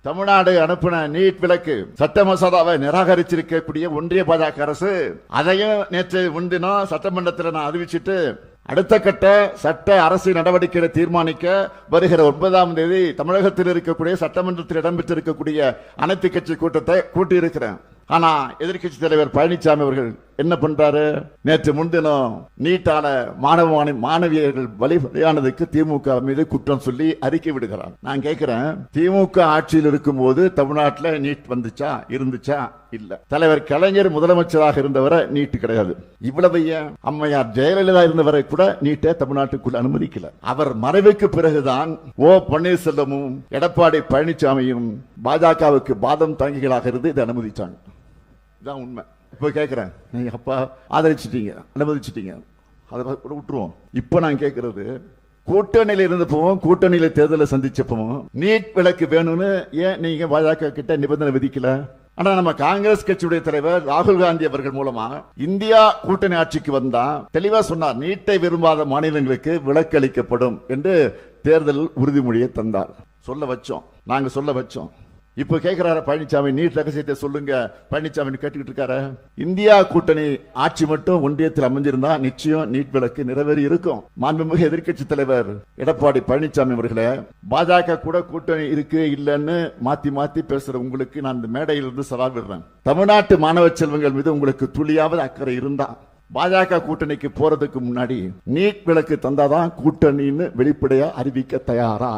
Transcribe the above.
தமிழ்நாடு அனுப்பின நீட் விலக்கு சட்ட மசோதாவை நிராகரிச்சிருக்கக்கூடிய ஒன்றிய பாஜக அரசு அதையும் நேற்று முன்தினம் சட்டமன்றத்தில் நான் அறிவிச்சிட்டு அடுத்த கட்ட சட்ட அரசு நடவடிக்கைகளை தீர்மானிக்க வருகிற 9ஆம் தேதி தமிழகத்தில் இருக்கக்கூடிய சட்டமன்றத்தில் இடம்பெற்றிருக்கக்கூடிய அனைத்து கட்சி கூட்டத்தை கூட்டியிருக்கிறேன். ஆனா எதிர்கட்சி தலைவர் பழனிசாமி அவர்கள் என்ன பண்றாரு? நேற்று முன்தினம் நீட்டான மாணவியர்கள் பலியானதுக்கு திமுக மீது குற்றம் சொல்லி அறிக்கை விடுகிறார். நான் கேட்கிறேன், திமுக ஆட்சியில் இருக்கும் போது தமிழ்நாட்டில் நீட் வந்துச்சா, இருந்துச்சா? இல்ல. தலைவர் கலைஞர் முதலமைச்சராக இருந்தவரை நீட் கிடையாது. இவ்வளவு அம்மையார் ஜெயலலிதா இருந்தவரை கூட நீட்டை தமிழ்நாட்டுக்குள் அனுமதிக்கல. அவர் மறைவுக்கு பிறகுதான் ஓ பன்னீர்செல்வமும் எடப்பாடி பழனிசாமியும் பாஜகவுக்கு பாதம் தாங்கிகளாக இருந்து இதை அனுமதிச்சாங்க. இதுதான் உண்மை. இப்ப கேட்கிறேன், நீங்க அப்பா ஆதரிச்சிட்டீங்க, அனுமதிச்சிட்டீங்க, அதை விட்டுருவோம். இப்ப நான் கேட்கறது, கூட்டணியில இருந்தப்பவும் கூட்டணியில தேர்தலை சந்திச்சப்பவும் நீட் விலக்கு வேணும்னு ஏன் நீங்க பாஜக கிட்ட நிபந்தனை விதிக்கல? ஆனா நம்ம காங்கிரஸ் கட்சியுடைய தலைவர் ராகுல் காந்தி அவர்கள் மூலமா இந்தியா கூட்டணி ஆட்சிக்கு வந்தா தெளிவா சொன்னார், நீட்டை விரும்பாத மாநிலங்களுக்கு விலக்கு அளிக்கப்படும் என்று தேர்தல் உறுதிமொழியை தந்தார். சொல்ல வச்சோம், நாங்க சொல்ல வச்சோம். இப்ப கேட்கிறாரு பழனிசாமி, நீட் ரகசியத்தை சொல்லுங்க. பழனிசாமி கேட்டுக்கிட்டு இருக்காரு. இந்தியா கூட்டணி ஆட்சி மட்டும் ஒன்றியத்தில் அமைஞ்சிருந்தா நிச்சயம் நீட் விலக்கு நிறைவேறி இருக்கும். மாண்புமிகு எதிர்க்கட்சி தலைவர் எடப்பாடி பழனிசாமி அவர்களே, பாஜக கூட கூட்டணி இருக்கு இல்லன்னு மாத்தி மாத்தி பேசுற உங்களுக்கு நான் இந்த மேடையிலிருந்து சவால் விடுறேன். தமிழ்நாட்டு மாணவ செல்வங்கள் மீது உங்களுக்கு துளியாவது அக்கறை இருந்தா பாஜக கூட்டணிக்கு போறதுக்கு முன்னாடி நீட் விலக்கு தந்தாதான் கூட்டணின்னு வெளிப்படையா அறிவிக்க தயாரா?